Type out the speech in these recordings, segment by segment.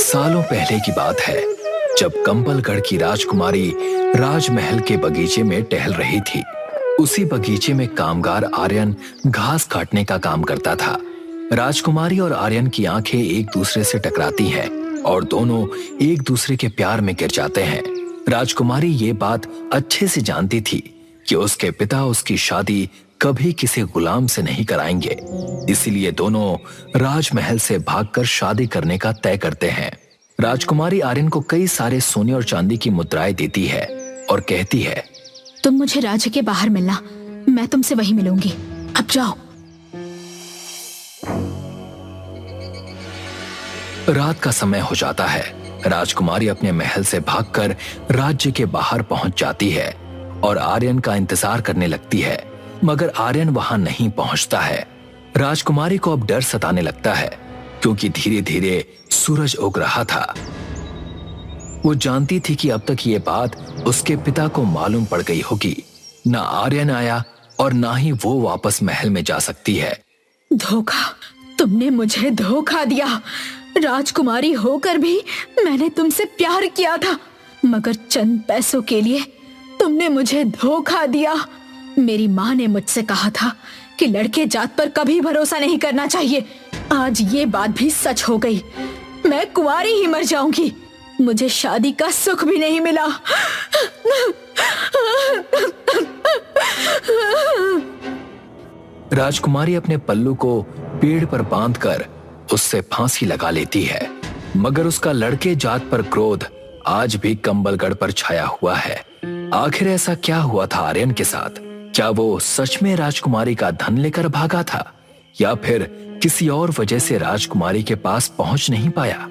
सालों पहले की बात है, जब कंबलगढ़ की राजकुमारी राजमहल के बगीचे में टहल रही थी। उसी बगीचे में कामगार आर्यन घास काटने का काम करता था। राजकुमारी और आर्यन की आंखें एक दूसरे से टकराती हैं और दोनों एक दूसरे के प्यार में गिर जाते हैं। राजकुमारी ये बात अच्छे से जानती थी कि उसके पिता उसकी शादी कभी किसी गुलाम से नहीं कराएंगे, इसीलिए दोनों राजमहल से भागकर शादी करने का तय करते हैं। राजकुमारी आर्यन को कई सारे सोने और चांदी की मुद्राएं देती है और कहती है, तुम मुझे राज्य के बाहर मिलना, मैं तुमसे वहीं मिलूंगी। अब जाओ। रात का समय हो जाता है। राजकुमारी अपने महल से भागकर राज्य के बाहर पहुंच जाती है और आर्यन का इंतजार करने लगती है, मगर आर्यन वहां नहीं पहुंचता है। राजकुमारी को अब डर सताने लगता है क्योंकि धीरे धीरे सूरज उग रहा था। वो जानती थी कि अब तक ये बात उसके पिता को मालूम पड़ गई होगी। ना आर्यन आया और ना ही वो वापस महल में जा सकती है। धोखा, तुमने मुझे धोखा दिया। राजकुमारी होकर भी मैंने तुमसे प्यार किया था, मगर चंद पैसों के लिए तुमने मुझे धोखा दिया। मेरी माँ ने मुझसे कहा था कि लड़के जात पर कभी भरोसा नहीं करना चाहिए। आज ये बात भी सच हो गई। मैं कुंवारी ही मर जाऊंगी। मुझे शादी का सुख भी नहीं मिला। राजकुमारी अपने पल्लू को पेड़ पर बांधकर उससे फांसी लगा लेती है, मगर उसका लड़के जात पर क्रोध आज भी कंबलगढ़ पर छाया हुआ है। आखिर ऐसा क्या हुआ था आर्यन के साथ? क्या वो सच में राजकुमारी का धन लेकर भागा था या फिर किसी और वजह से राजकुमारी के पास पहुंच नहीं पाया?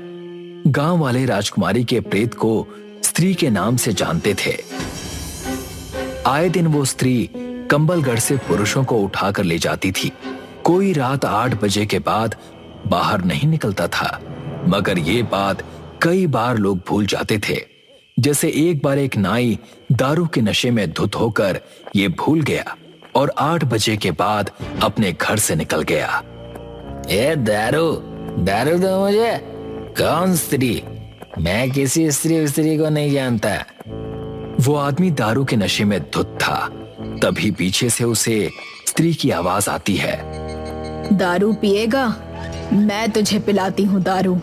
गांव वाले राजकुमारी के प्रेत को स्त्री के नाम से जानते थे। आए दिन वो स्त्री कंबलगढ़ से पुरुषों को उठाकर ले जाती थी। कोई रात 8 बजे के बाद बाहर नहीं निकलता था, मगर ये बात कई बार लोग भूल जाते थे। जैसे एक बार एक नाई दारू के नशे में धुत होकर ये भूल गया और 8 बजे के बाद अपने घर से निकल गया। ये दारू दारू दो मुझे। कौन स्त्री? मैं किसी स्त्री को नहीं जानता। वो आदमी दारू के नशे में धुत था। तभी पीछे से उसे स्त्री की आवाज आती है, दारू पिएगा? मैं तुझे पिलाती हूँ दारू,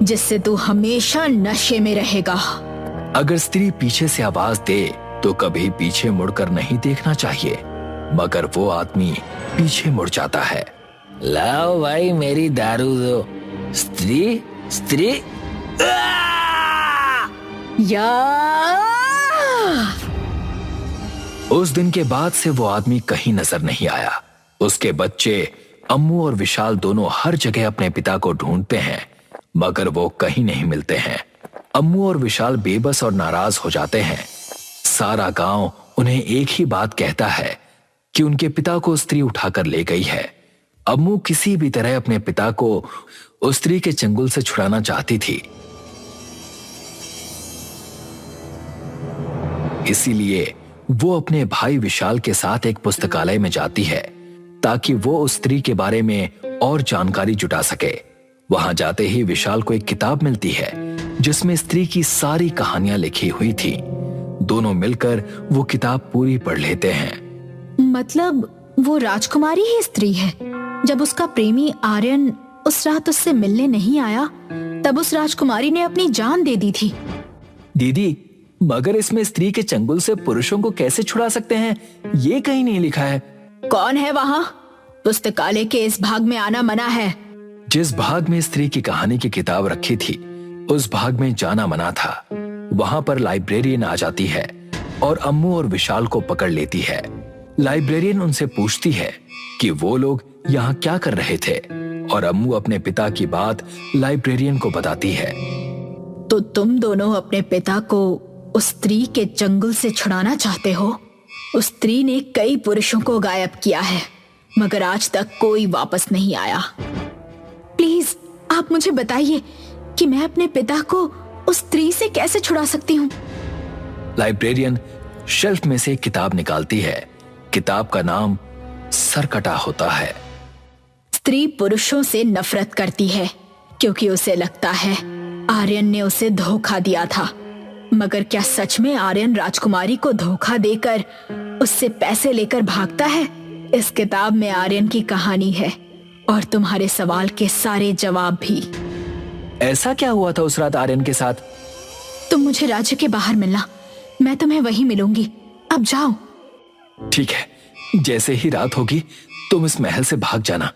जिससे तू हमेशा नशे में रहेगा। अगर स्त्री पीछे से आवाज दे तो कभी पीछे मुड़कर नहीं देखना चाहिए, मगर वो आदमी पीछे मुड़ जाता है। लाओ भाई मेरी दारू दो। स्त्री स्त्री या उस दिन के बाद से वो आदमी कहीं नजर नहीं आया। उसके बच्चे अम्मू और विशाल दोनों हर जगह अपने पिता को ढूंढते हैं, मगर वो कहीं नहीं मिलते हैं। अम्मू और विशाल बेबस और नाराज हो जाते हैं। सारा गांव उन्हें एक ही बात कहता है कि उनके पिता को स्त्री उठाकर ले गई है। अम्मू किसी भी तरह अपने पिता को उस स्त्री के चंगुल से छुड़ाना चाहती थी, इसीलिए वो अपने भाई विशाल के साथ एक पुस्तकालय में जाती है ताकि वो उस स्त्री के बारे में और जानकारी जुटा सके। वहां जाते ही विशाल को एक किताब मिलती है जिसमें स्त्री की सारी कहानियां लिखी हुई थी। दोनों मिलकर वो किताब पूरी पढ़ लेते हैं। मतलब वो राजकुमारी ही स्त्री है। जब उसका प्रेमी आर्यन उस रात उससे मिलने नहीं आया, तब उस राजकुमारी ने अपनी जान दे दी थी। दीदी, मगर इसमें स्त्री के चंगुल से पुरुषों को कैसे छुड़ा सकते हैं, ये कहीं नहीं लिखा है। कौन है वहां? पुस्तकालय के इस भाग में आना मना है। जिस भाग में स्त्री की कहानी की किताब रखी थी उस भाग में जाना मना था। वहां पर लाइब्रेरियन आ जाती है और अम्मू और विशाल को पकड़ लेती है। लाइब्रेरियन उनसे पूछती है कि वो लोग यहाँ क्या कर रहे थे और अम्मू अपने पिता की बात लाइब्रेरियन को बताती है। तो तुम दोनों अपने पिता को उस स्त्री के चंगुल से छुड़ाना चाहते हो। उस स्त्री ने कई पुरुषों को गायब किया है, मगर आज तक कोई वापस नहीं आया। प्लीज आप मुझे बताइए कि मैं अपने पिता को उस स्त्री से कैसे छुड़ा सकती हूँ। लाइब्रेरियन शेल्फ में से एक किताब निकालती है। किताब का नाम सरकटा होता है। स्त्री पुरुषों से नफरत करती है क्योंकि उसे लगता है आर्यन ने उसे धोखा दिया था। मगर क्या सच में आर्यन राजकुमारी को धोखा देकर उससे पैसे लेकर भागता है? इस किताब में आर्यन की कहानी है और तुम्हारे सवाल के सारे जवाब भी। ऐसा क्या हुआ था उस रात आर्यन के साथ? तुम मुझे राज्य के बाहर मिलना, मैं तुम्हें वहीं मिलूंगी। अब जाओ। ठीक है, जैसे ही रात होगी तुम इस महल से भाग जाना।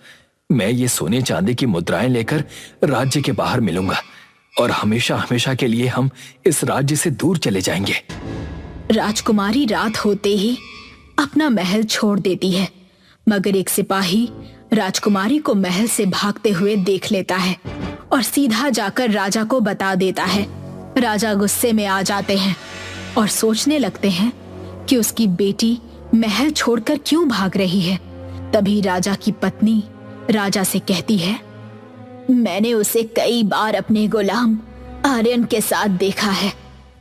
मैं ये सोने चांदी की मुद्राएं लेकर राज्य के बाहर मिलूंगा और हमेशा हमेशा के लिए हम इस राज्य से दूर चले जाएंगे। राजकुमारी रात होते ही अपना महल छोड़ देती है, मगर एक सिपाही राजकुमारी को महल से भागते हुए देख लेता है और सीधा जाकर राजा को बता देता है। राजा गुस्से में आ जाते हैं और सोचने लगते हैं कि उसकी बेटी महल छोड़कर क्यों भाग रही है। तभी राजा की पत्नी राजा से कहती है, मैंने उसे कई बार अपने गुलाम आर्यन के साथ देखा है,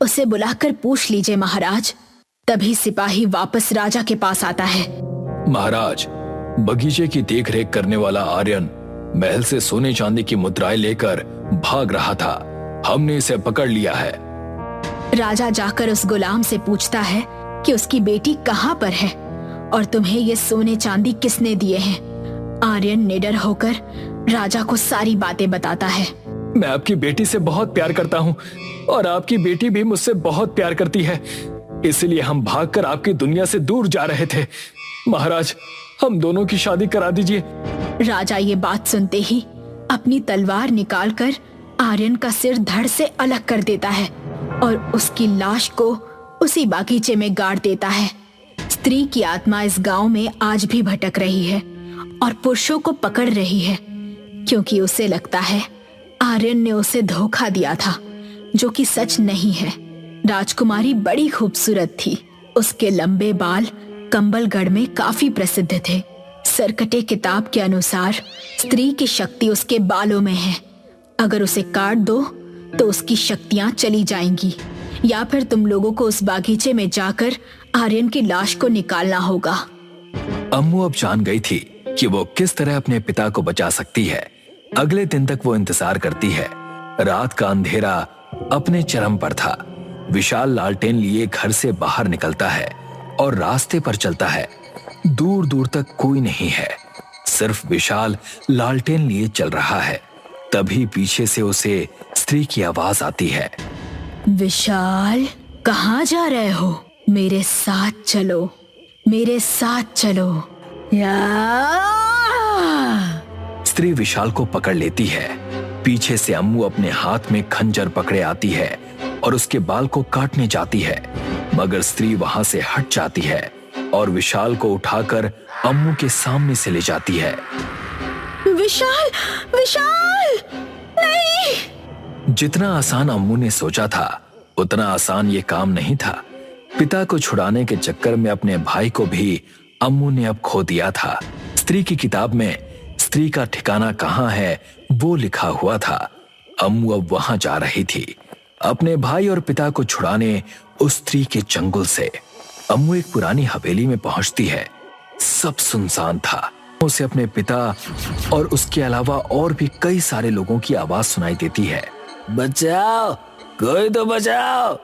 उसे बुलाकर पूछ लीजिए महाराज। तभी सिपाही वापस राजा के पास आता है। महाराज, बगीचे की देखरेख करने वाला आर्यन महल से सोने चांदी की मुद्राएं लेकर भाग रहा था, हमने इसे पकड़ लिया है। राजा जाकर उस गुलाम से पूछता है कि उसकी बेटी कहाँ पर है और तुम्हें ये सोने चांदी किसने दिए हैं। आर्यन निडर होकर राजा को सारी बातें बताता है। मैं आपकी बेटी से बहुत प्यार करता हूँ और आपकी बेटी भी मुझसे बहुत प्यार करती है, इसलिए हम भागकर आपकी दुनिया से दूर जा रहे थे। महाराज, हम दोनों की शादी करा दीजिए। राजा ये बात सुनते ही अपनी तलवार निकालकर आर्यन का सिर धड़ से अलग कर देता है और उसकी लाश को उसी बागीचे में गाड़ देता है। स्त्री की आत्मा इस गांव में आज भी भटक रही है और पुरुषों को पकड़ रही है, क्योंकि उसे लगता है आर्यन ने उसे धोखा दिया था, जो कि सच नहीं है। राजकुमारी बड़ी खूबसूरत थी, उसके लंबे बाल कंबलगढ़ में काफी प्रसिद्ध थे। सरकटे किताब के अनुसार स्त्री की शक्ति उसके बालों में है। अगर उसे काट दो तो उसकी शक्तियां चली जाएंगी, या फिर तुम लोगों को उस बागीचे में जाकर आर्यन की लाश को निकालना होगा। अम्मू अब जान गई थी कि वो किस तरह अपने पिता को बचा सकती है। अगले दिन तक वो इंतजार करती है। रात का अंधेरा अपने चरम पर था। विशाल लालटेन लिए घर से बाहर निकलता है और रास्ते पर चलता है। दूर दूर तक कोई नहीं है, सिर्फ विशाल लालटेन लिए चल रहा है। तभी पीछे से उसे स्त्री की आवाज आती है। विशाल, कहाँ जा रहे हो? मेरे साथ चलो, मेरे साथ चलो। स्त्री विशाल को पकड़ लेती है। पीछे से अम्मू अपने हाथ में खंजर पकड़े आती है और उसके बाल को काटने जाती है, मगर स्त्री वहां से हट जाती है और विशाल को उठाकर अम्मू के सामने से ले जाती है। विशाल, विशाल, नहीं! जितना आसान अम्मू ने सोचा था, उतना आसान ये काम नहीं था। पिता को छुड़ाने के चक्कर में अपने भाई को भी अम्मू ने अब खो दिया था। स्त्री की किताब में स्त्री का ठिकाना कहाँ है वो लिखा हुआ था। अम्मू अब वहां जा रही थी, अपने भाई और पिता को छुड़ाने उस स्त्री के चंगुल से। अम्मू एक पुरानी हवेली में पहुंचती है। सब सुनसान था। उसे अपने पिता और उसके अलावा और भी कई सारे लोगों की आवाज सुनाई देती है। बचाओ, कोई तो बचाओ।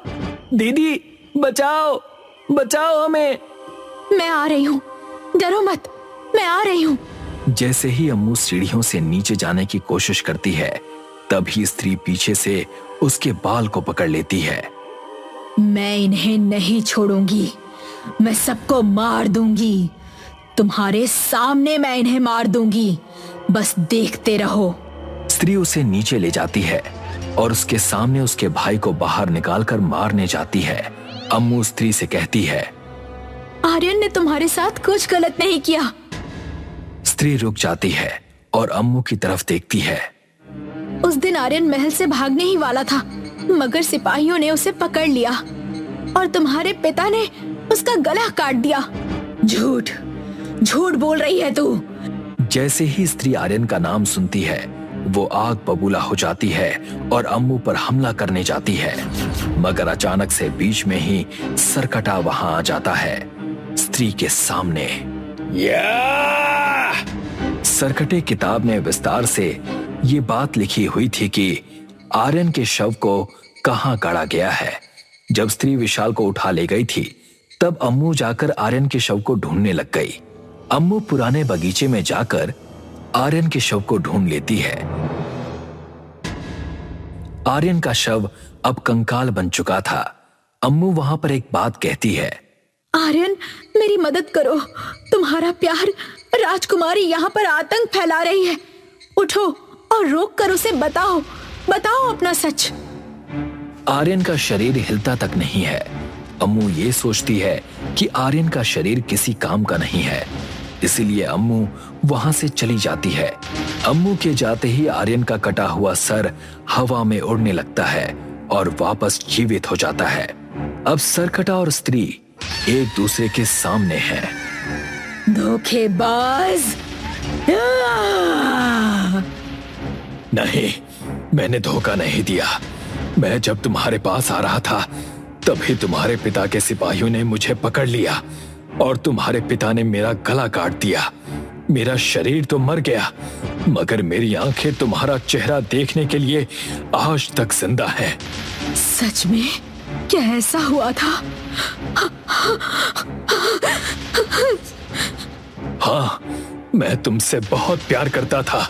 दीदी, बचाओ, बचाओ हमें। मैं आ रही हूँ, डरो मत, मैं आ रही हूँ। जैसे ही अम्मू सीढ़ियों से नीचे जाने की कोशिश करती है, तभी स्त्री पीछे से उसके बाल को पकड़ लेती है। मैं इन्हें नहीं छोड़ूंगी, मैं सबको मार दूंगी। तुम्हारे सामने मैं इन्हें मार दूंगी, बस देखते रहो। स्त्री उसे नीचे ले जाती है और उसके सामने उसके भाई को बाहर निकालकर मारने जाती है। अम्मू स्त्री से कहती है, आर्यन ने तुम्हारे साथ कुछ गलत नहीं किया। स्त्री रुक जाती है और अम्मू की तरफ देखती है। उस दिन आर्यन महल से भागने ही वाला था, मगर सिपाहियों ने उसे पकड़ लिया और तुम्हारे पिता ने उसका गला काट दिया। झूठ, झूठ बोल रही है तू। जैसे ही स्त्री आर्यन का नाम सुनती है, वो आग बबूला हो जाती है और अम्मू पर हमला करने जाती है, मगर अचानक से बीच में ही सरकटा वहां आ जाता है स्त्री के सामने। सरकटे किताब में विस्तार से ये बात लिखी हुई थी कि आर्यन के शव को कहां गाड़ा गया है। जब स्त्री विशाल को उठा ले गई थी तब अम्मू जाकर आर्यन के शव को ढूंढने लग गई। अम्मू पुराने बगीचे में जाकर आर्यन के शव को ढूंढ लेती है। आर्यन का शव अब कंकाल बन चुका था। अम्मू वहां पर एक बात कहती है, आर्यन, मेरी मदद करो। तुम्हारा प्यार राजकुमारी यहाँ पर आतंक फैला रही है। उठो और रोक कर उसे बताओ अपना सच। आर्यन का शरीर हिलता तक नहीं है। अम्मू ये सोचती है कि आर्यन का शरीर किसी काम का नहीं है, इसीलिए अम्मू वहां से चली जाती है। अम्मू के जाते ही आर्यन का कटा हुआ सर हवा में उड़ने लगता है और वापस जीवित हो जाता है। अब सरकटा और स्त्री एक दूसरे के सामने हैं। धोखेबाज! नहीं, मैंने धोखा नहीं दिया। मैं जब तुम्हारे पास आ रहा था तभी तुम्हारे पिता के सिपाहियों ने मुझे पकड़ लिया और तुम्हारे पिता ने मेरा गला काट दिया। मेरा शरीर तो मर गया मगर मेरी आंखें तुम्हारा चेहरा देखने के लिए आज तक जिंदा हैं। सच में क्या ऐसा हुआ था? हाँ, मैं तुमसे बहुत प्यार करता था।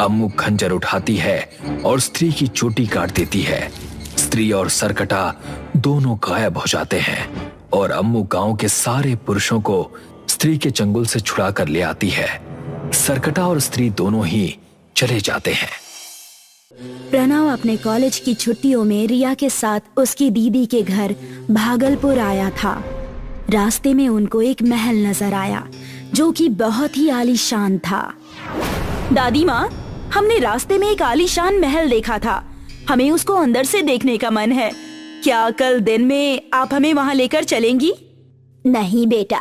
अम्मू खंजर उठाती है और स्त्री की चोटी काट देती है। स्त्री और सरकटा दोनों गायब हो जाते हैं और अम्मू गांव के सारे पुरुषों को स्त्री के चंगुल से छुड़ा कर ले आती है। सरकटा और स्त्री दोनों ही चले जाते हैं। प्रणव अपने कॉलेज की छुट्टियों में रिया के साथ उसकी दीदी के घर भागलपुर आया था। रास्ते में उनको एक महल नजर आया जो कि बहुत ही आलीशान था। दादी माँ, हमने रास्ते में एक आलीशान महल देखा था। हमें उसको अंदर से देखने का मन है। क्या कल दिन में आप हमें वहाँ लेकर चलेंगी? नहीं बेटा,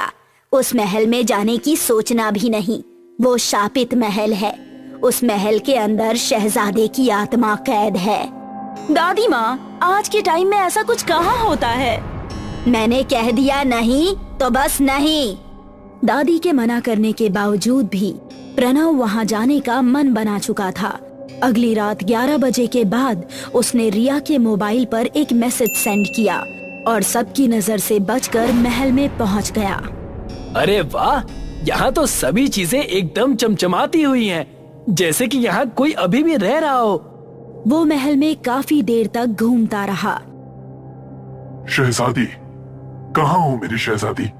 उस महल में जाने की सोचना भी नहीं। वो शापित महल है। उस महल के अंदर शहजादे की आत्मा कैद है। दादी माँ, आज के टाइम में ऐसा कुछ कहाँ होता है? मैंने कह दिया नहीं तो बस नहीं। दादी के मना करने के बावजूद भी प्रणव वहाँ जाने का मन बना चुका था। अगली रात 11 बजे के बाद उसने रिया के मोबाइल पर एक मैसेज सेंड किया और सबकी नजर से बचकर महल में पहुँच गया। अरे वाह, यहाँ तो सभी चीजें एकदम चमचमाती हुई हैं, जैसे कि यहाँ कोई अभी भी रह रहा हो। वो महल में काफी देर तक घूमता रहा। शहजादी, कहाँ हो मेरी शहजादी?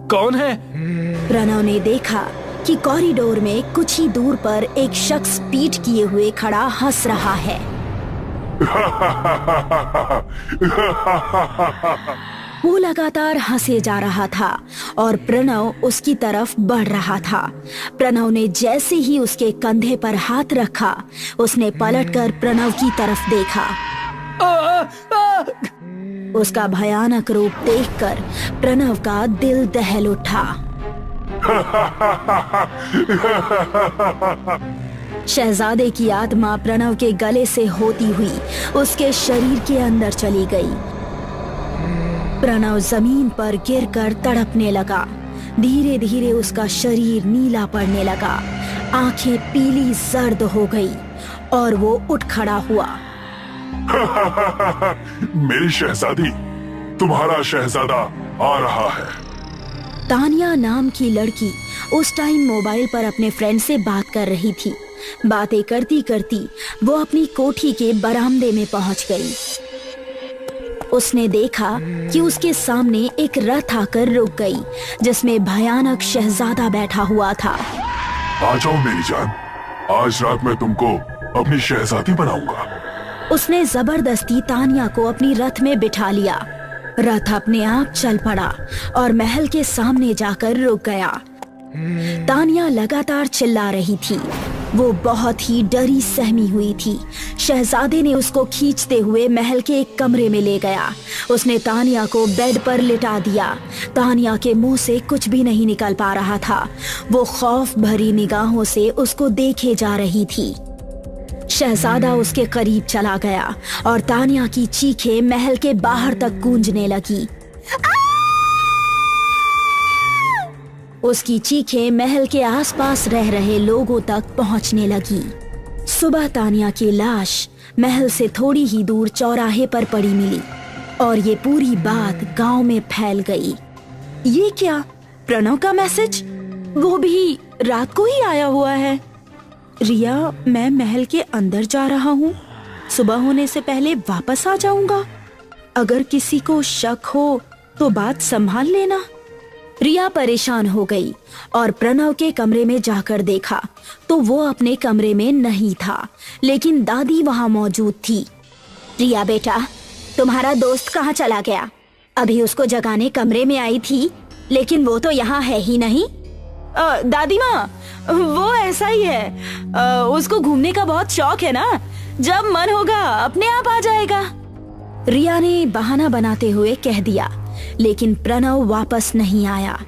कौन है? प्रणव ने देखा कि कॉरिडोर में कुछ ही दूर पर एक शख्स पीठ किए हुए खड़ा हंस रहा है। वो लगातार हंसे जा रहा था और प्रणव उसकी तरफ बढ़ रहा था। प्रणव ने जैसे ही उसके कंधे पर हाथ रखा, उसने पलटकर प्रणव की तरफ देखा। उसका भयानक रूप देखकर प्रणव का दिल दहल उठा। शहजादे की आत्मा प्रणव के गले से होती हुई उसके शरीर के अंदर चली गई। प्रणव जमीन पर गिरकर तड़पने लगा। धीरे धीरे उसका शरीर नीला पड़ने लगा, आंखें पीली जर्द हो गई और वो उठ खड़ा हुआ। मेरी शहजादी, तुम्हारा शहजादा आ रहा है। तानिया नाम की लड़की उस टाइम मोबाइल पर अपने फ्रेंड से बात कर रही थी। बातें करती करती वो अपनी कोठी के बरामदे में पहुंच गई। उसने देखा कि उसके सामने एक रथ आकर रुक गई, जिसमें भयानक शहजादा बैठा हुआ था। आ जाओ मेरी जान, आज रात मैं तुमको अपनी शहजादी बनाऊंगा। उसने जबरदस्ती तानिया को अपनी रथ में बिठा लिया। रथ अपने आप चल पड़ा और महल के सामने जाकर रुक गया। तानिया लगातार चिल्ला रही थी। वो बहुत ही डरी सहमी हुई थी। शहजादे ने उसको खींचते हुए महल के एक कमरे में ले गया। उसने तानिया को बेड पर लिटा दिया। तानिया के मुंह से कुछ भी नहीं निकल पा रहा था। वो खौफ भरी निगाहों से उसको देखे जा रही थी। शहजादा उसके करीब चला गया और तानिया की चीखें महल के बाहर तक गूंजने लगी। उसकी चीखें महल के आसपास रह रहे लोगों तक पहुंचने लगी। सुबह तानिया की लाश महल से थोड़ी ही दूर चौराहे पर पड़ी मिली और ये पूरी बात गांव में फैल गई। ये क्या, प्रणव का मैसेज? वो भी रात को ही आया हुआ है। रिया, मैं महल के अंदर जा रहा हूँ, सुबह होने से पहले वापस आ जाऊंगा। अगर किसी को शक हो तो बात संभाल लेना। रिया परेशान हो गई और प्रणव के कमरे में जाकर देखा तो वो अपने कमरे में नहीं था, लेकिन दादी वहाँ मौजूद थी। रिया बेटा, तुम्हारा दोस्त कहाँ चला गया? अभी उसको जगाने कमरे में आई थी, लेकिन वो तो यहाँ है ही नहीं। दादी माँ, वो ऐसा ही है, उसको घूमने का बहुत शौक है ना, जब मन होगा अपने आप आ जाएगा। रिया ने बहाना बनाते हुए कह दिया, लेकिन प्रणव वापस नहीं आया।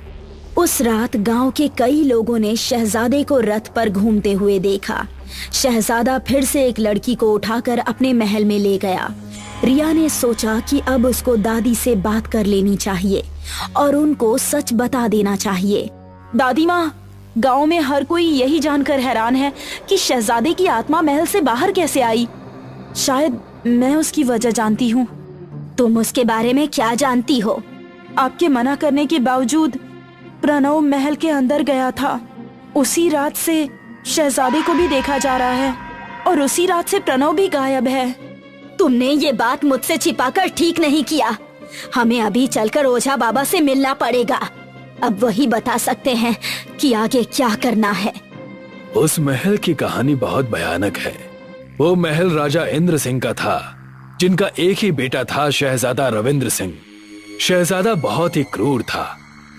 उस रात गांव के कई लोगों ने शहजादे को रथ पर घूमते हुए देखा। शहजादा फिर से एक लड़की को उठाकर अपने महल में ले गया। रिया ने सोचा कि अब उसको दादी से बात कर लेनी चाहिए और उनको सच बता देना चाहिए। दादी माँ, गांव में हर कोई यही जानकर हैरान है कि शहजादे की आत्मा महल से बाहर कैसे आई। शायद मैं उसकी वजह जानती हूँ। तुम उसके बारे में क्या जानती हो? आपके मना करने के बावजूद प्रणव महल के अंदर गया था। उसी रात से शहजादे को भी देखा जा रहा है और उसी रात से प्रणव भी गायब है। तुमने ये बात मुझसे छिपाकर ठीक नहीं किया। हमें अभी चलकर ओझा बाबा से मिलना पड़ेगा। अब वही बता सकते हैं कि आगे क्या करना है। उस महल की कहानी बहुत भयानक है। वो महल राजा इंद्र सिंह का था, जिनका एक ही बेटा था, शहजादा रविंद्र सिंह। शहजादा बहुत ही क्रूर था।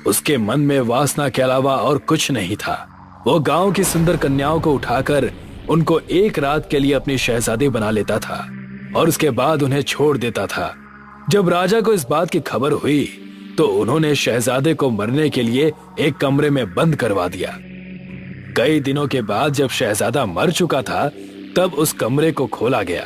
उसके मन में वासना के अलावा और कुछ नहीं था। वो गांव की सुंदर कन्याओं को उठाकर उनको एक रात के लिए अपनी शहजादी बना लेता था और उसके बाद उन्हें छोड़ देता था। जब राजा को इस बात की खबर हुई तो उन्होंने शहजादे को मरने के लिए एक कमरे में बंद करवा दिया। कई दिनों के बाद जब शहजादा मर चुका था तब उस कमरे को खोला गया,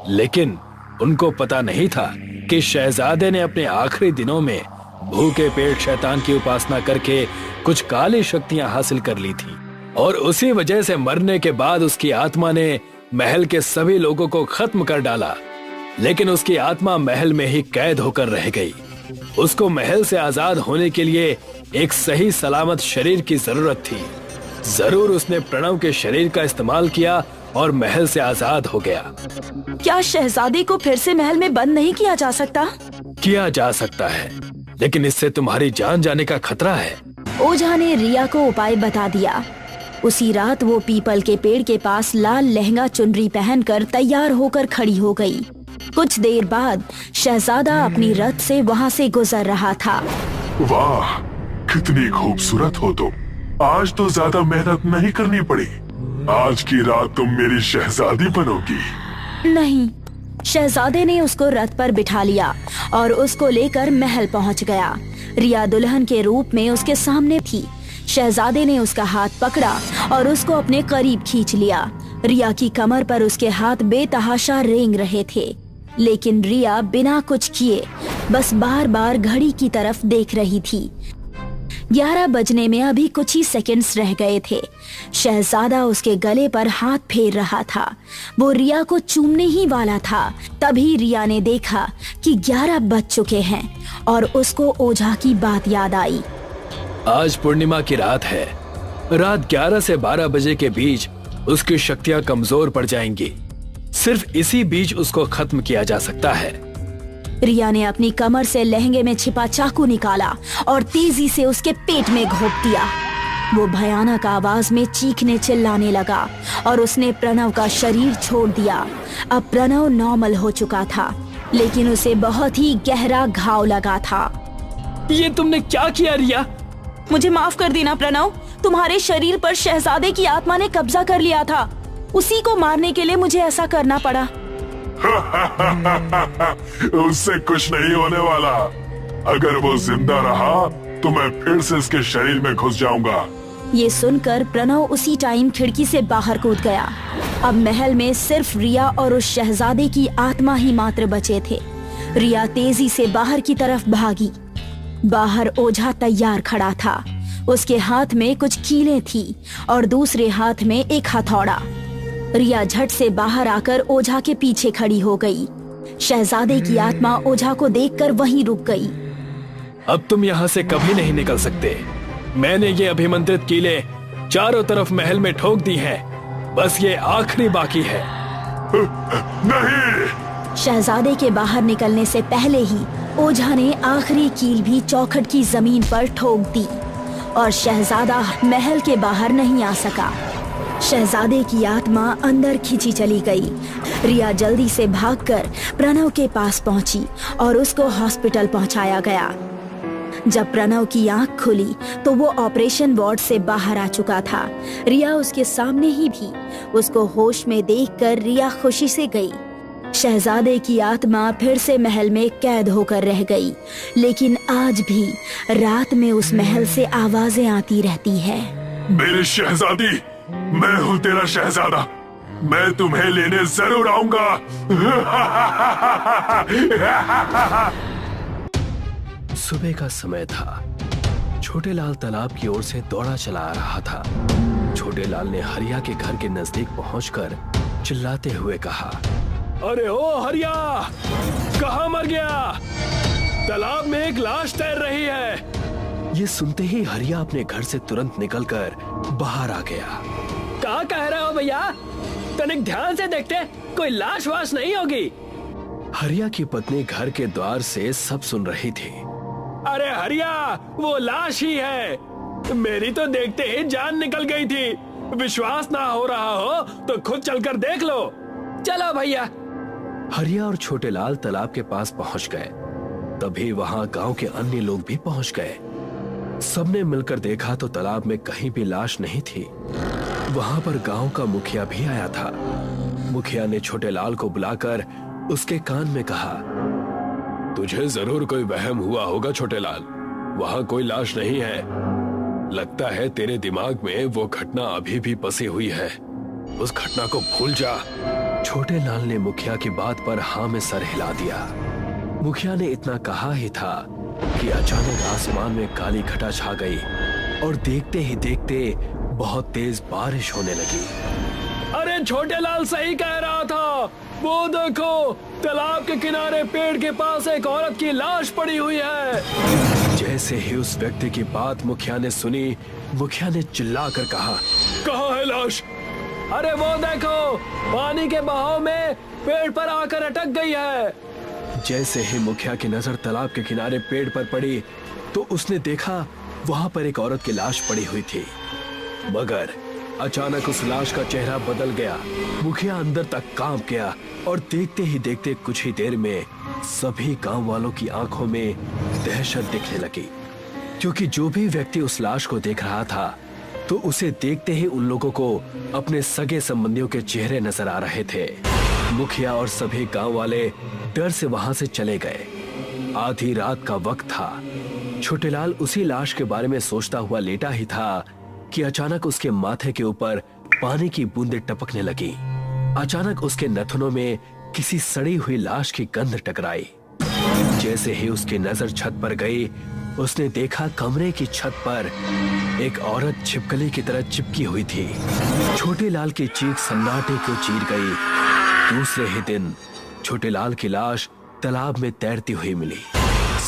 लेकिन उनको पता नहीं था कि शहजादे ने अपने आखिरी दिनों में भूखे पेट शैतान की उपासना करके कुछ काली शक्तियां हासिल कर ली थी और उसी वजह से मरने के बाद उसकी आत्मा ने महल के सभी लोगों को खत्म कर डाला। लेकिन उसकी आत्मा महल में ही कैद होकर रह गई। उसको महल से आजाद होने के लिए एक सही सलामत शरीर की जरूरत थी। जरूर उसने प्रणव के शरीर का इस्तेमाल किया और महल से आजाद हो गया। क्या शहजादे को फिर से महल में बंद नहीं किया जा सकता? किया जा सकता है, लेकिन इससे तुम्हारी जान जाने का खतरा है। ओझा ने रिया को उपाय बता दिया। उसी रात वो पीपल के पेड़ के पास लाल लहंगा चुनरी पहनकर तैयार होकर खड़ी हो गई। कुछ देर बाद शहजादा अपनी रथ से वहाँ से गुजर रहा था। वाह, कितनी खूबसूरत हो तुम। आज तो ज्यादा मेहनत नहीं करनी पड़ी। आज की रात तुम मेरी शहजादी बनोगी। नहीं, शहजादे ने उसको रथ पर बिठा लिया और उसको लेकर महल पहुंच गया। रिया दुल्हन के रूप में उसके सामने थी। शहजादे ने उसका हाथ पकड़ा और उसको अपने करीब खींच लिया। रिया की कमर पर उसके हाथ बेतहाशा रेंग रहे थे, लेकिन रिया बिना कुछ किए बस बार बार घड़ी की तरफ देख रही थी। 11 बजने में अभी कुछ ही सेकंड्स रह गए थे। शहजादा उसके गले पर हाथ फेर रहा था। वो रिया को चूमने ही वाला था, तभी रिया ने देखा कि 11 बज चुके हैं और उसको ओझा की बात याद आई। आज पूर्णिमा की रात है। रात 11 से 12 बजे के बीच उसकी शक्तियां कमजोर पड़ जाएंगी। सिर्फ इसी बीच उसको खत्म किया जा सकता है। रिया ने अपनी कमर से लहंगे में छिपा चाकू निकाला और तेजी से उसके पेट में घोंप दिया। वो भयानक आवाज में चीखने चिल्लाने लगा और उसने प्रणव का शरीर छोड़ दिया। अब प्रणव नॉर्मल हो चुका था, लेकिन उसे बहुत ही गहरा घाव लगा था। ये तुमने क्या किया रिया? मुझे माफ कर देना प्रणव। तुम्हारे शरीर पर शहजादे की आत्मा ने कब्जा कर लिया था। उसी को मारने के लिए मुझे ऐसा करना पड़ा। उससे कुछ नहीं होने वाला। अगर वो जिंदा रहा तो मैं फिर से इसके शरीर में घुस जाऊंगा। ये सुनकर प्रणव उसी टाइम खिड़की से बाहर कूद गया। अब महल में सिर्फ रिया और उस शहजादे की आत्मा ही मात्र बचे थे। रिया तेजी से बाहर की तरफ भागी। बाहर ओझा तैयार खड़ा था। उसके हाथ में कुछ कीलें थी और दूसरे हाथ में एक हथौड़ा। रिया झट से बाहर आकर ओझा के पीछे खड़ी हो गई। शहजादे की आत्मा ओझा को देखकर वहीं रुक गई। अब तुम यहाँ से कभी नहीं निकल सकते। मैंने ये अभिमंत्रित कीले चारों तरफ महल में ठोक दी है, बस ये आखिरी बाकी है। नहीं। शहजादे के बाहर निकलने से पहले ही ओझा ने आखिरी कील भी चौखट की जमीन पर ठोक दी और शहजादा महल के बाहर नहीं आ सका। शहजादे की आत्मा अंदर खींची चली गई। रिया जल्दी से भागकर प्रणव के पास पहुंची और उसको हॉस्पिटल पहुंचाया गया। जब प्रणव की आंख खुली तो वो ऑपरेशन वार्ड से बाहर आ चुका था। रिया उसके सामने ही भी। उसको होश में देखकर रिया खुशी से गई। शहजादे की आत्मा फिर से महल में कैद होकर रह गई, लेकिन आज भी रात में उस महल से आवाजें आती रहती है। मेरी शहजादी, मैं हूँ तेरा शहजादा, मैं तुम्हें लेने जरूर आऊंगा। सुबह का समय था। छोटे लाल तालाब की ओर से दौड़ा चला आ रहा था। छोटे लाल ने हरिया के घर के नजदीक पहुंचकर चिल्लाते हुए कहा, अरे ओ हरिया, कहाँ मर गया? तालाब में एक लाश तैर रही है। ये सुनते ही हरिया अपने घर से तुरंत निकलकर बाहर आ गया। क्या कह रहे हो भैया? तनिक ध्यान से देखते, कोई लाश वाश नहीं होगी। हरिया की पत्नी घर के द्वार से सब सुन रही थी। अरे हरिया, वो लाश ही है। मेरी तो देखते ही जान निकल गई थी। विश्वास ना हो रहा हो तो खुद चलकर देख लो। चलो भैया। हरिया और छोटे लाल तालाब के पास पहुंच गए। तभी वहां गांव के अन्य लोग भी पहुंच गए। सबने मिलकर देखा तो तालाब में कहीं भी लाश नहीं थी। वहां पर गांव का मुखिया भी आया था। मुखिया ने छोटे लाल को बुलाकर उसके कान में कहा, तुझे जरूर कोई वहम हुआ होगा छोटे लाल, वहां कोई लाश नहीं है। लगता है तेरे दिमाग में वो घटना अभी भी बसी हुई है। उस घटना को भूल जा। छोटे लाल ने मुखिया की बात पर हाँ में सर हिला दिया। मुखिया ने इतना कहा ही था कि अचानक आसमान में काली घटा छा गई और देखते ही देखते बहुत तेज बारिश होने लगी। अरे छोटे लाल सही कह रहा था। वो देखो, तालाब के किनारे पेड़ के पास एक औरत की लाश पड़ी हुई है। जैसे ही उस व्यक्ति की बात मुखिया ने सुनी, मुखिया ने चिल्लाकर कहा, कहाँ है लाश? अरे वो देखो, पानी के बहाव में पेड़ पर आकर अटक गई है। जैसे ही मुखिया की नजर तालाब के किनारे पेड़ पर पड़ी तो उसने देखा वहां पर एक औरत की लाश पड़ी हुई थी। मगर अचानक उस लाश का चेहरा बदल गया। मुखिया अंदर तक कांप गया और देखते ही देखते कुछ ही देर में सभी गांव वालों की आंखों में दहशत दिखने लगी, क्योंकि जो भी व्यक्ति उस लाश को देख रहा था तो उसे देखते ही उन लोगों को अपने सगे संबंधियों के चेहरे नजर आ रहे थे। मुखिया और सभी गांव वाले डर से वहां से चले गए। आधी रात का वक्त था। छोटेलाल उसी लाश के बारे में सोचता हुआ लेटा ही था कि अचानक उसके माथे के ऊपर पानी की बूंदें टपकने लगी। अचानक उसके नथनों में किसी सड़ी हुई लाश की गंध टकराई। जैसे ही उसकी नजर छत पर गई, उसने देखा कमरे की छत पर एक औरत छिपकली की तरह चिपकी हुई थी। छोटेलाल की चीख सन्नाटे को चीर गई। दूसरे ही दिन छोटेलाल की लाश तालाब में तैरती हुई मिली।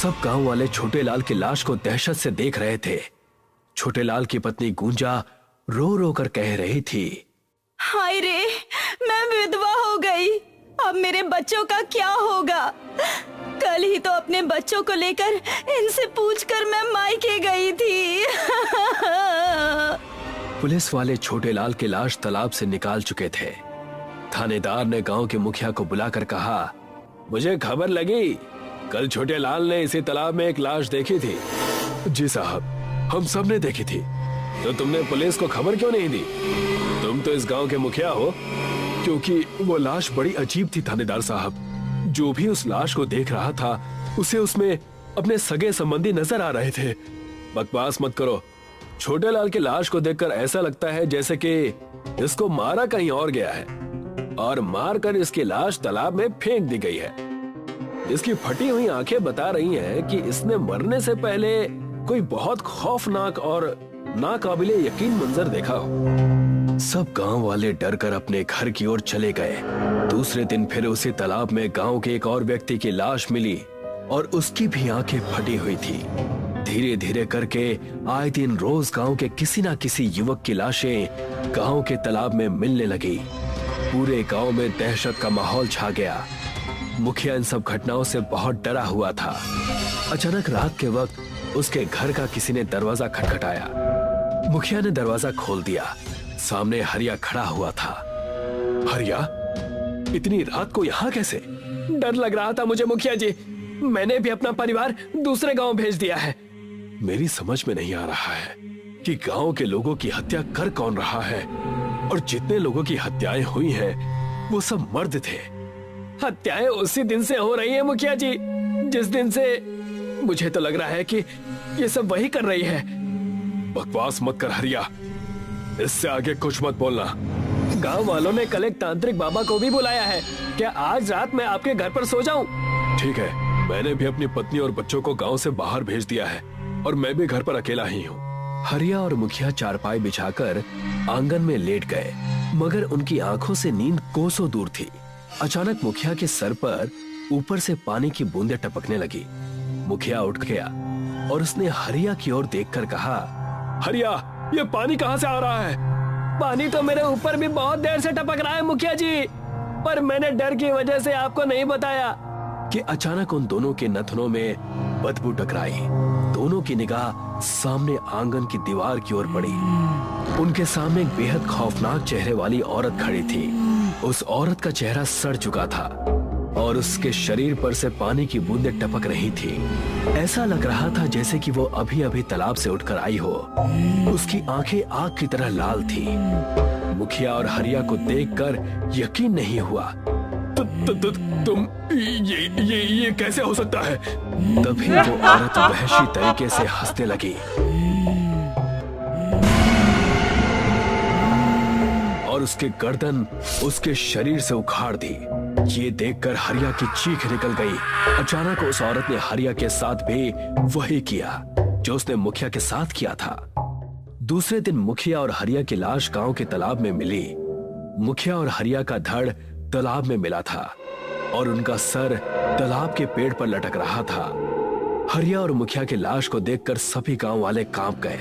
सब गांव वाले छोटेलाल की लाश को दहशत से देख रहे थे। छोटेलाल की पत्नी गुंजा रो रो कर कह रही थी, हाय रे, मैं विधवा हो गई। अब मेरे बच्चों का क्या होगा? कल ही तो अपने बच्चों को लेकर इनसे पूछकर मैं मायके गई थी। पुलिस वाले छोटेलाल की लाश तालाब से निकाल चुके थे। थानेदार ने गांव के मुखिया को बुलाकर कहा, मुझे खबर लगी, कल छोटेलाल ने इसी तालाब में एक लाश देखी थी। जी साहब, हम सब ने देखी थी। तो तुमने पुलिस को खबर क्यों नहीं दी? तुम तो इस गांव के मुखिया हो। क्योंकि वो लाश बड़ी अजीब थी थानेदार साहब। जो भी उस लाश को देख रहा था उसे उसमें अपने सगे संबंधी नजर आ रहे थे। बकवास मत करो। छोटेलाल की लाश को देखकर ऐसा लगता है जैसे कि इसको मारा कहीं और गया है और मारकर इसकी लाश तालाब में फेंक दी गई है। इसकी फटी हुई आंखें बता रही हैं कि इसने मरने से पहले कोई बहुत खौफनाक और नाकाबिले यकीन मंजर देखा हो। सब गांव वाले डर कर अपने घर की ओर चले गए। दूसरे दिन फिर उसी तालाब में गांव के एक और व्यक्ति की लाश मिली और उसकी भी आंखें फटी हुई थी। धीरे धीरे करके आए दिन रोज गांव के किसी ना किसी युवक की लाशें गांव के तालाब में मिलने लगी। पूरे गांव में दहशत का माहौल छा गया। मुखिया इन सब घटनाओं से बहुत डरा हुआ था। अचानक रात के वक्त उसके घर का किसी ने दरवाजा खटखटाया। मुखिया ने दरवाजा खोल दिया। सामने हरिया खड़ा हुआ था। हरिया, इतनी रात को यहाँ कैसे? डर लग रहा था मुझे मुखिया जी, मैंने भी अपना परिवार दूसरे गांव भेज दिया है। मेरी समझ में नहीं आ रहा है कि गांव के लोगों की हत्या कर कौन रहा है, और जितने लोगों की हत्याएं हुई हैं, वो सब मर्द थे। हत्याएं उसी दिन से हो रही है मुखिया जी, जिस दिन से मुझे तो लग रहा है कि ये सब वही कर रही है। बकवास मत कर हरिया, इससे आगे कुछ मत बोलना। गांव वालों ने कल एक तांत्रिक बाबा को भी बुलाया है। क्या आज रात मैं आपके घर पर सो जाऊं? ठीक है, मैंने भी अपनी पत्नी और बच्चों को गांव से बाहर भेज दिया है और मैं भी घर पर अकेला ही हूँ। हरिया और मुखिया चारपाई बिछाकर आंगन में लेट गए, मगर उनकी आंखों से नींद कोसों दूर थी। अचानक मुखिया के सर पर ऊपर से पानी की बूंदें टपकने लगी। मुखिया उठ गया और उसने हरिया की ओर देखकर कहा, हरिया, ये पानी कहाँ से आ रहा है? पानी तो मेरे ऊपर भी बहुत देर से टपक रहा है मुखिया जी, पर मैंने डर की वजह से आपको नहीं बताया। कि अचानक उन दोनों के नथनों में बदबू टकराई। दोनों की निगाह सामने आंगन की दीवार की ओर पड़ी। उनके सामने एक बेहद खौफनाक चेहरे वाली औरत खड़ी थी। उस औरत का चेहरा सड़ चुका था और उसके शरीर पर से पानी की बूंदें टपक रही थी। ऐसा लग रहा था जैसे कि वो अभी अभी तालाब से उठकर आई हो। उसकी आंखें आग की तरह लाल थी। मुखिया और हरिया को देखकर यकीन नहीं हुआ। तुम ये कैसे हो सकता है? तभी वो औरत वहशी तरीके से हंसने लगी और उसकी गर्दन उसके शरीर से उखाड़ दी। ये देखकर हरिया की चीख निकल गई। अचानक उस औरत ने हरिया के साथ भी वही किया जो उसने मुखिया के साथ किया था। दूसरे दिन मुखिया और हरिया की लाश गांव के तालाब में मिली। मुखिया और हरिया का धड़ तालाब में मिला था और उनका सर तालाब के पेड़ पर लटक रहा था। हरिया और मुखिया की लाश को देखकर सभी गांव वाले कांप गए।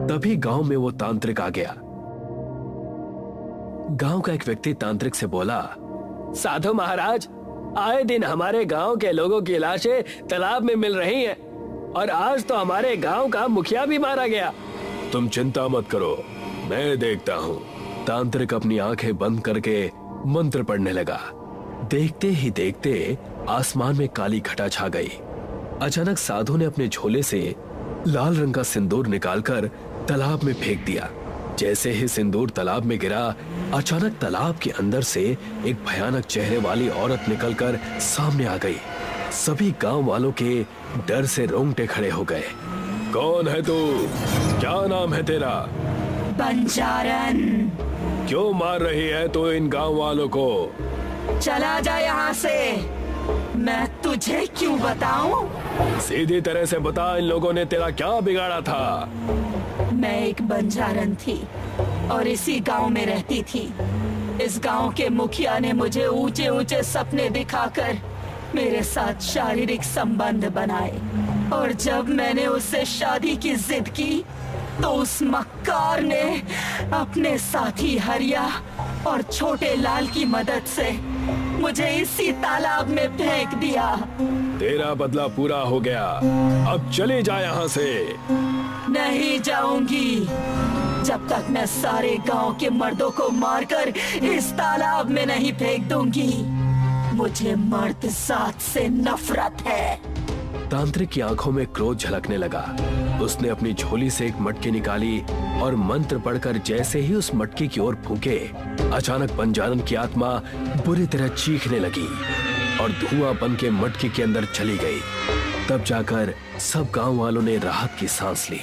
तभी गांव में वो तांत्रिक आ गया। गांव का एक व्यक्ति तांत्रिक से बोला, साधु महाराज, आए दिन हमारे गांव के लोगों की लाशें तालाब में मिल रही हैं और आज तो हमारे गांव का मुखिया भी मारा गया। तुम चिंता मत करो, मैं देखता हूँ। तांत्रिक अपनी आंखें बंद करके मंत्र पढ़ने लगा। देखते ही देखते आसमान में काली घटा छा गई। अचानक साधु ने अपने झोले से लाल रंग का सिंदूर निकालकर तालाब में फेंक दिया। जैसे ही सिंदूर तालाब में गिरा, अचानक तालाब के अंदर से एक भयानक चेहरे वाली औरत निकलकर सामने आ गई। सभी गांव वालों के डर से रोंगटे खड़े हो गए। कौन है तू? क्या नाम है तेरा? बंजारन। क्यों मार रही है तू इन गांव वालों को? चला जा यहाँ से। मैं तुझे क्यों बताऊं? सीधी तरह से बता, इन लोगों ने तेरा क्या बिगाड़ा था? मैं एक बंजारन थी और इसी गांव में रहती थी। इस गांव के मुखिया ने मुझे ऊंचे ऊंचे सपने दिखाकर मेरे साथ शारीरिक संबंध बनाए और जब मैंने उससे शादी की जिद की तो उस मक्कार ने अपने साथी हरिया और छोटे लाल की मदद से मुझे इसी तालाब में फेंक दिया। तेरा बदला पूरा हो गया, अब चले जा यहाँ से। नहीं जाऊंगी जब तक मैं सारे गांव के मर्दों को मारकर इस तालाब में नहीं फेंक दूंगी। मुझे मर्द जात से नफरत है। तांत्रिक की आंखों में क्रोध झलकने लगा। उसने अपनी झोली से एक मटकी निकाली और मंत्र पढ़कर जैसे ही उस मटकी की ओर फूंके, अचानक बंजारन की आत्मा बुरी तरह चीखने लगी और धुआं बन के मटकी के अंदर चली गई। तब जाकर सब गांव वालों ने राहत की सांस ली।